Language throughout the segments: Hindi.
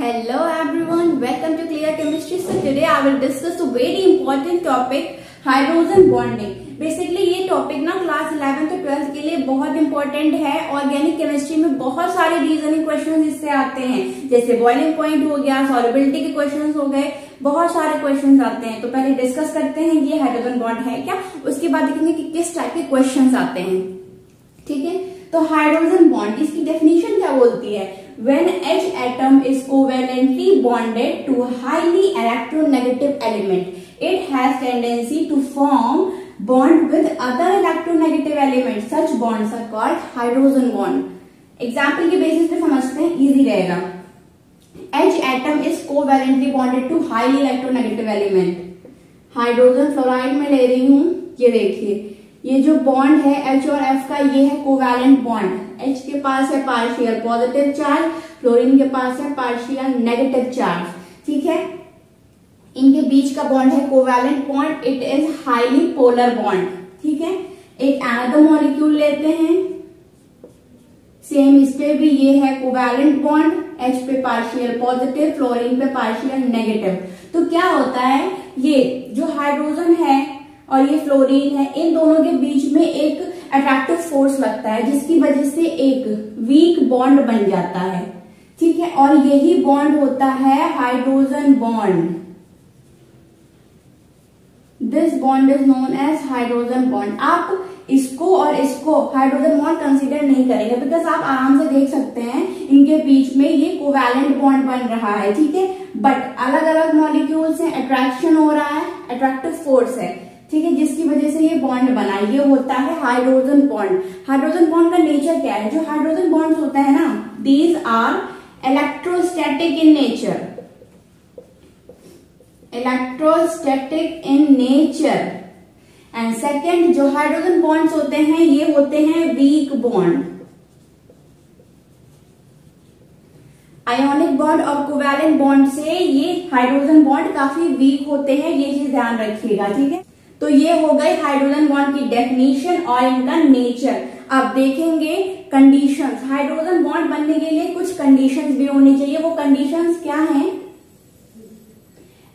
Hello everyone, welcome to Clear Chemistry. So today I will discuss a very important topic, hydrogen bonding. Basically ये टॉपिक ना क्लास 11th और 12th के लिए बहुत इंपॉर्टेंट है. ऑर्गेनिक केमिस्ट्री में बहुत सारे रीजनिंग क्वेश्चंस इससे आते हैं, जैसे बॉइलिंग पॉइंट हो गया, सॉल्युबिलिटी के क्वेश्चंस हो गए, बहुत सारे क्वेश्चंस आते हैं. तो पहले डिस्कस करते हैं ये हाइड्रोजन बॉन्ड है क्या, उसके बाद देखेंगे कि किस टाइप के क्वेश्चंस आते हैं. ठीक है, तो हाइड्रोजन बॉन्ड इसकी डेफिनेशन क्या बोलती है? When H atom is covalently bonded to highly electronegative element, it has tendency to form bond with other electronegative elements. Such bonds are called hydrogen bond. Example के basis पे समझते हैं, easy रहेगा. H atom is covalently bonded to highly electronegative element. Hydrogen fluoride में ले रही हूँ, ये देखिए ये जो बॉन्ड है H और F का, ये है कोवैलेंट बॉन्ड. H के पास है पार्शियल पॉजिटिव चार्ज, फ्लोरीन के पास है पार्शियल नेगेटिव चार्ज. ठीक है, इनके बीच का बॉन्ड है covalent bond. It is highly polar bond. ठीक है, एक अनदर मॉलिक्यूल लेते हैं, सेम इस पे भी ये है कोवैलेंट बॉन्ड. H पे पार्शियल पॉजिटिव, फ्लोरीन पे पार्शियल नेगेटिव. तो क्या होता है, ये जो हाइड्रोजन है और ये फ्लोरीन है, इन दोनों के बीच में एक अट्रैक्टिव फोर्स लगता है, जिसकी वजह से एक वीक बॉन्ड बन जाता है. ठीक है, और यही बॉन्ड होता है hydrogen bond. This bond is known as hydrogen bond. आप इसको और इसको हाइड्रोजन बॉन्ड कंसीडर नहीं करेंगे, बिकॉज आप आराम से देख सकते हैं इनके बीच में ये कोवैलेंट बॉन्ड बन रहा है. ठीक है, बट अलग अलग मॉलिक्यूल्स हैं, अट्रैक्शन हो रहा है, अट्रैक्टिव फोर्स है. ठीक है, जिसकी वजह से ये बॉन्ड बना, ये होता है हाइड्रोजन बॉन्ड. हाइड्रोजन बॉन्ड का नेचर क्या है? जो हाइड्रोजन बॉन्ड्स होते हैं ना, these are electrostatic in nature. Electrostatic in nature. And second, जो हाइड्रोजन बॉन्ड्स होते हैं ये होते हैं वीक बॉन्ड. आयोनिक बॉन्ड और कोवैलेंट बॉन्ड से ये हाइड्रोजन बॉन्ड काफी वीक होते हैं, ये चीज ध्यान रखिएगा. ठीक है, तो ये हो गई हाइड्रोजन बॉन्ड की डेफिनेशन और इनका नेचर. अब देखेंगे कंडीशंस. हाइड्रोजन बॉन्ड बनने के लिए कुछ कंडीशंस भी होनी चाहिए. वो कंडीशंस क्या हैं?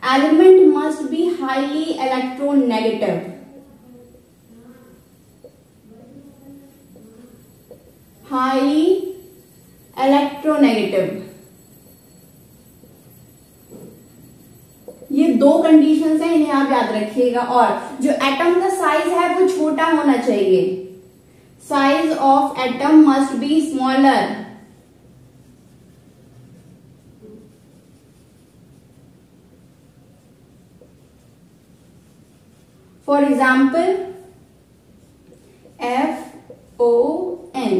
Element must be highly electronegative. Highly electronegative, ये दो कंडीशंस हैं, इन्हें आप याद रखिएगा. और जो एटम का साइज है वो छोटा होना चाहिए. Size of atom must be smaller. For example FON,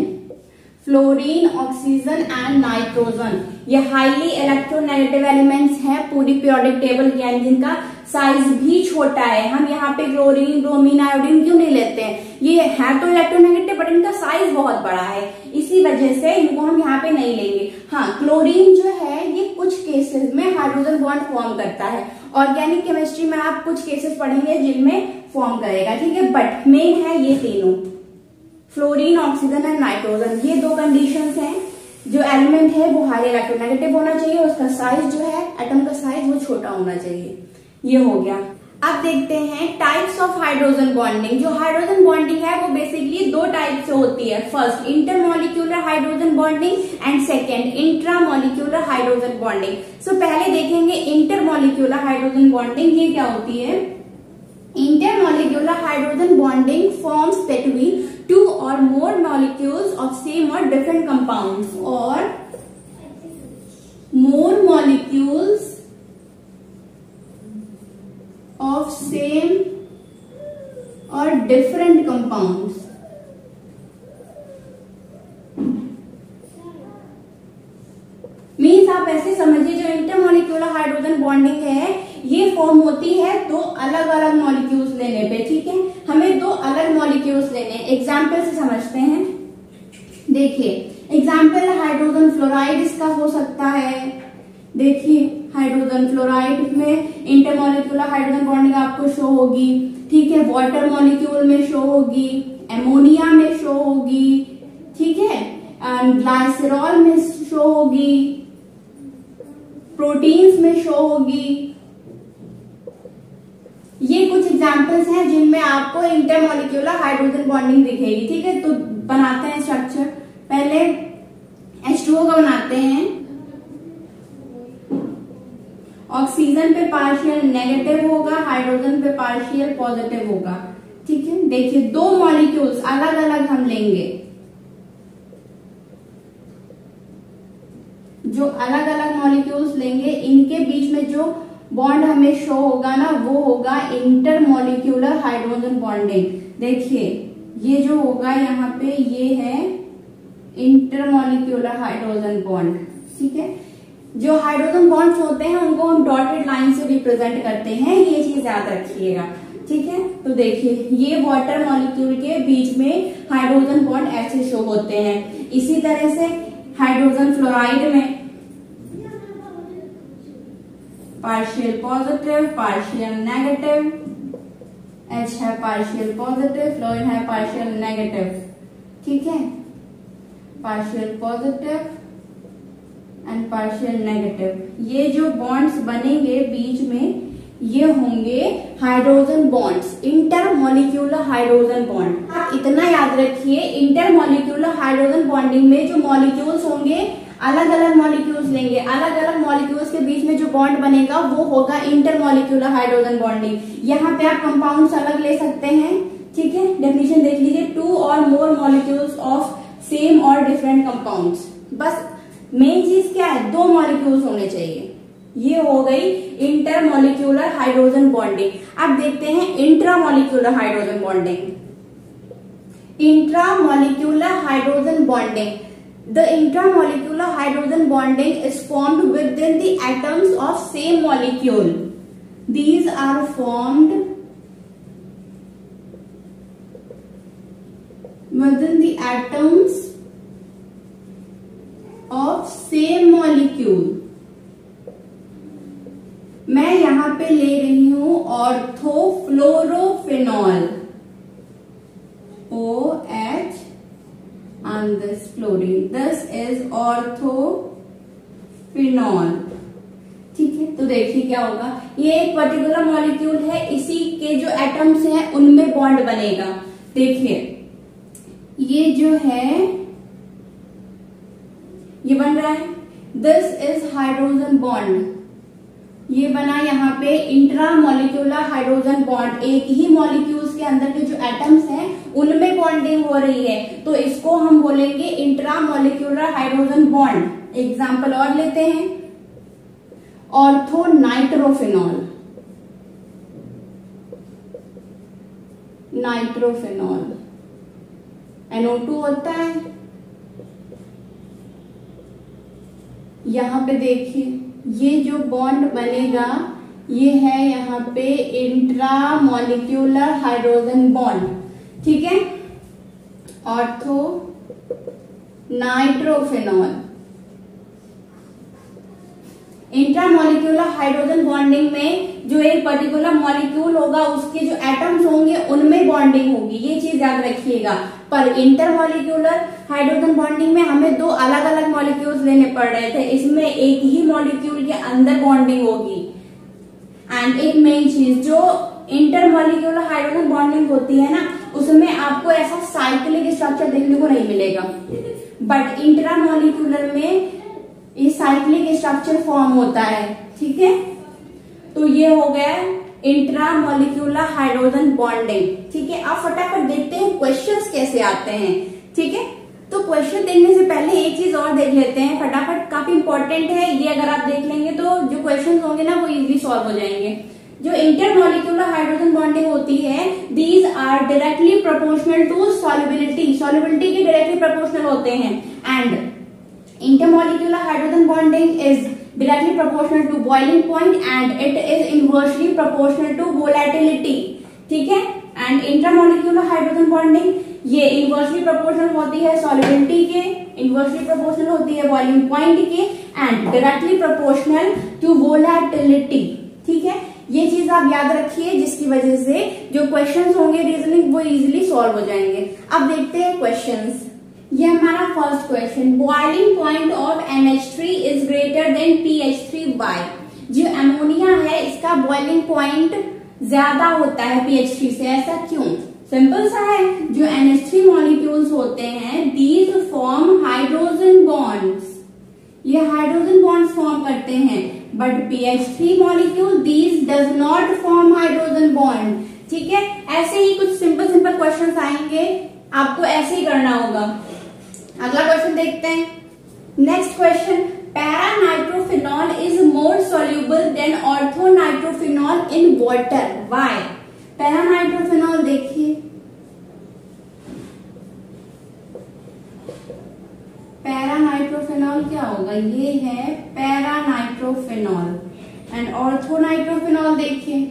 fluorine, oxygen and nitrogen. ये हाईली इलेक्ट्रोनेगेटिव एलिमेंट्स हैं पूरी पीरियोडिक टेबल की, एंड जिनका साइज भी छोटा है. हम यहाँ पे क्लोरीन, ब्रोमीन, आयोडीन क्यों नहीं लेते हैं? ये है तो इलेक्ट्रोनेगेटिव, बट इनका साइज बहुत बड़ा है, इसी वजह से इनको हम यहाँ पे नहीं लेंगे. हाँ, क्लोरीन जो है ये कुछ केसेस में हाइड्रोजन बॉन्ड फॉर्म करता है. ऑर्गेनिक केमिस्ट्री में आप कुछ केसेस पढ़ेंगे जिनमें फॉर्म करेगा. ठीक है, बट मेन है ये तीनों, फ्लोरीन, ऑक्सीजन एंड नाइट्रोजन. ये दो कंडीशंस हैं. जो एलिमेंट है वो हाईली इलेक्ट्रोनेगेटिव होना चाहिए, उसका साइज जो है एटम का साइज वो छोटा होना चाहिए. ये हो गया. अब देखते हैं टाइप्स ऑफ हाइड्रोजन बॉन्डिंग. जो हाइड्रोजन बॉन्डिंग है वो बेसिकली दो टाइप से होती है. First intermolecular hydrogen bonding and second intramolecular hydrogen bonding. So पहले देखेंगे इंटरमॉलिक्यूलर हाइड्रोजन बॉन्डिंग. ये क्या होती है? Intermolecular hydrogen bonding forms between two or more molecules of same or different compounds, or more molecules of same or different compounds. Means आप ऐसे समझिए, जो इंटरमॉलिक्यूलर हाइड्रोजन बॉन्डिंग है ये फॉर्म होती है दो अलग अलग मॉलिक्यूल्स लेने पे. ठीक है, हमें दो अलग मॉलिक्यूल्स लेने हैं. एग्जाम्पल से समझते हैं. देखिए एग्जाम्पल, हाइड्रोजन फ्लोराइड इसका हो सकता है. देखिए हाइड्रोजन फ्लोराइड में इंटरमॉलिक्यूलर हाइड्रोजन बॉन्डिंग आपको शो होगी. ठीक है, वाटर मॉलिक्यूल में शो होगी, एमोनिया में शो होगी. ठीक है, ग्लाइसरॉल में शो होगी. प्रोटीन्स में शो होगी। ये कुछ एग्जांपल्स हैं जिनमें आपको इंटरमॉलिक्यूलर हाइड्रोजन बॉन्डिंग दिखेगी। ठीक है, तो बनाते हैं स्ट्रक्चर। पहले H2O का बनाते हैं। ऑक्सीजन पे पार्शियल नेगेटिव होगा, हाइड्रोजन पे पार्शियल पॉजिटिव होगा। ठीक है, देखिए दो मॉलिक्यूल्स अलग अलग हम लेंगे। जो अलग अलग मॉलिक्यूल्स लेंगे, इनके बीच में जो बॉन्ड हमें शो होगा ना, वो होगा इंटरमॉलिक्यूलर हाइड्रोजन बॉन्डिंग। देखिए ये जो होगा यहाँ पे, ये है इंटरमॉलिक्यूलर हाइड्रोजन बॉन्ड। ठीक है, जो हाइड्रोजन बॉन्ड्स होते हैं उनको हम डॉटेड लाइन से रिप्रेजेंट करते हैं, ये चीज याद रखिएगा। ठीक है, तो देखिए ये वाटर मॉलिक्यूल के बीच में हाइड्रोजन बॉन्ड ऐसे शो होते हैं। इसी तरह से हाइड्रोजन फ्लोराइड में partial positive, partial negative, H है पार्शियल पॉजिटिव, फ्लोरीन है पार्शियल नेगेटिव। ठीक है, partial positive and partial negative. ये जो बॉन्ड्स बनेंगे बीच में, ये होंगे hydrogen bonds, intermolecular hydrogen bond. आप इतना याद रखिए, इंटरमॉलिक्यूलर हाइड्रोजन बॉन्डिंग में जो मॉलिक्यूल्स होंगे, अलग अलग मॉलिक्यूल्स लेंगे, अलग अलग मॉलिक्यूल्स के बीच में जो बॉन्ड बनेगा वो होगा इंटरमॉलिक्यूलर हाइड्रोजन बॉन्डिंग। यहाँ पे आप कंपाउंड्स अलग ले सकते हैं। ठीक है, डेफिनेशन देख लीजिए, 2 और मोर मॉलिक्यूल्स ऑफ सेम और डिफरेंट कंपाउंड्स। बस मेन चीज क्या है, 2 मॉलिक्यूल्स होने चाहिए। ये हो गई इंटरमॉलिक्यूलर हाइड्रोजन बॉन्डिंग। अब देखते हैं intramolecular hydrogen bonding. Intramolecular hydrogen bonding, the intramolecular hydrogen bonding is formed within the atoms of same molecule. These are formed within the atoms of same molecule. मैं यहां पे ले रही हूं ऑर्थोफ्लोरोफिनॉल, OH and this fluorine. This is orthophenol. ठीक है, तो देखिए क्या होगा, ये एक पर्टिकुलर मॉलिक्यूल है, इसी के जो एटम्स हैं उनमें बॉन्ड बनेगा। देखिए ये जो है, ये बन रहा है, दिस इज हाइड्रोजन बॉन्ड। ये बना यहाँ पे इंट्रामॉलिक्यूलर हाइड्रोजन बॉन्ड। एक ही मॉलिक्यूल्स के अंदर के जो एटम्स हैं उनमें बॉन्डिंग हो रही है, तो इसको हम बोलेंगे इंट्रामॉलिक्यूलर हाइड्रोजन बॉन्ड। एग्जाम्पल और लेते हैं, ऑर्थोनाइट्रोफिनॉल, नाइट्रोफिनॉल, NO2 होता है। यहां पे देखिए ये जो बॉन्ड बनेगा, ये है यहाँ पे इंट्रामॉलिक्यूलर हाइड्रोजन बॉन्ड। ठीक है, ortho nitrophenol. Intramolecular hydrogen bonding में जो एक पर्टिकुलर मॉलिक्यूल होगा, उसके जो एटम्स होंगे उनमें बॉन्डिंग होगी, ये चीज याद रखिएगा। पर इंटरमॉलिक्यूलर हाइड्रोजन बॉन्डिंग में हमें 2 अलग अलग मॉलिक्यूल्स लेने पड़ रहे थे, इसमें एक ही मॉलिक्यूल के अंदर बॉन्डिंग होगी। एंड एक मेन चीज, जो इंटरमॉलिक्यूलर हाइड्रोजन बॉन्डिंग होती है ना, उसमें आपको ऐसा साइक्लिक स्ट्रक्चर देखने को नहीं मिलेगा, बट इंट्रामॉलिक्यूलर में ये साइक्लिक स्ट्रक्चर फॉर्म होता है। ठीक है, तो ये हो गया इंट्रामॉलिक्यूलर हाइड्रोजन बॉन्डिंग। ठीक है, अब फटाफट देखते हैं क्वेश्चंस कैसे आते हैं। ठीक है, तो क्वेश्चन देखने से पहले एक चीज और देख लेते हैं फटाफट, काफी इंपॉर्टेंट है ये। अगर आप देख लेंगे तो जो क्वेश्चंस होंगे ना वो इजीली सॉल्व हो जाएंगे। जो इंटरमॉलिक्यूलर हाइड्रोजन बॉन्डिंग होती है, these are directly proportional to solubility, solubility के डायरेक्टली प्रोपोर्शनल होते हैं। And intermolecular hydrogen bonding is directly proportional to boiling point and it is inversely proportional to volatility. ठीक है, and intramolecular hydrogen bonding ये inversely proportional होती है solubility के, inversely proportional होती है boiling point के and directly proportional to volatility. ठीक है, ये चीज आप याद रखिए, जिसकी वजह से जो क्वेश्चंस होंगे रीजनिंग वो इजीली सॉल्व हो जाएंगे। अब देखते हैं क्वेश्चंस। ये हमारा first question, boiling point of NH3 is greater than PH3 by. जो अमोनिया है इसका बॉइलिंग पॉइंट ज्यादा होता है PH3 से, ऐसा क्यों? सिंपल सा है, जो NH3 मॉलिक्यूल्स होते हैं दीज फॉर्म हाइड्रोजन बॉन्ड्स, ये हाइड्रोजन बॉन्ड्स फॉर्म करते हैं, but PH3 molecule these does not form hydrogen bond. ठीक है, ऐसे ही कुछ सिंपल सिंपल क्वेश्चंस आएंगे, आपको ऐसे ही करना होगा। अगला क्वेश्चन देखते हैं। Next question, para nitrophenol is more soluble than ortho nitrophenol in water, why? Para nitrophenol देखिए, पैरा नाइट्रोफिनॉल क्या होगा, ये है para nitrophenol, and ortho nitrophenol देखिए,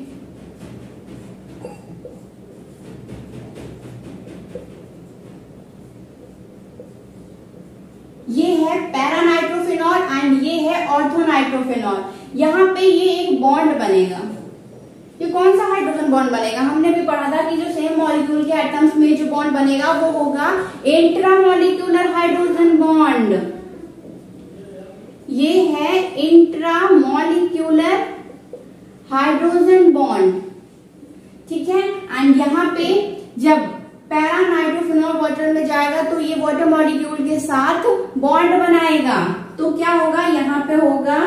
ये है पैरा नाइट्रोफिनॉल एंड ये है ऑर्थो नाइट्रोफिनॉल। यहाँ पे ये एक बॉन्ड बनेगा, ये कौन सा हाइड्रोजन बॉन्ड बनेगा? हमने भी पढ़ा था कि जो सेम मॉलिक्यूल के एटम्स में जो बॉन्ड बनेगा वो होगा इंट्रामॉलिक्यूलर हाइड्रोजन बॉन्ड। ये है इंट्रामॉलिक्यूलर हाइड्रोजन बॉन्ड, ठीक है। एंड यहाँ पे जब पैरा नाइट्रोफिनॉल वाटर में जाएगा तो ये वाटर मॉलिक्यूल के साथ बॉन्ड बनाएगा, तो क्या होगा, यहाँ पे होगा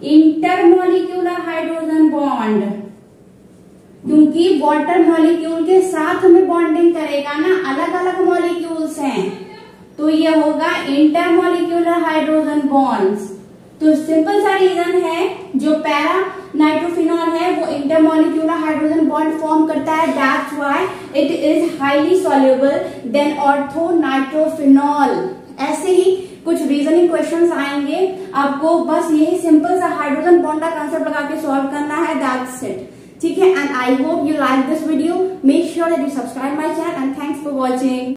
इंटरमॉलिक्यूलर हाइड्रोजन बॉन्ड, क्योंकि वाटर मॉलिक्यूल के साथ में बॉन्डिंग करेगा ना, अलग अलग मॉलिक्यूल्स हैं, तो ये होगा इंटरमॉलिक्यूलर हाइड्रोजन बॉन्ड्स। तो सिंपल सा रीजन है, जो पैरा नाइट्रोफिनॉल है वो इंटरमॉलिक्यूलर हाइड्रोजन बॉन्ड फॉर्म करता है, that's why it is highly soluble than ortho nitrophenol. ऐसे ही कुछ रीजनिंग क्वेश्चंस आएंगे, आपको बस यही सिंपल सा हाइड्रोजन बॉन्ड का कंसेप्ट लगा के सॉल्व करना है, दैट्स इट, ठीक है। And I hope you like this video, make sure that you subscribe my channel and thanks for watching.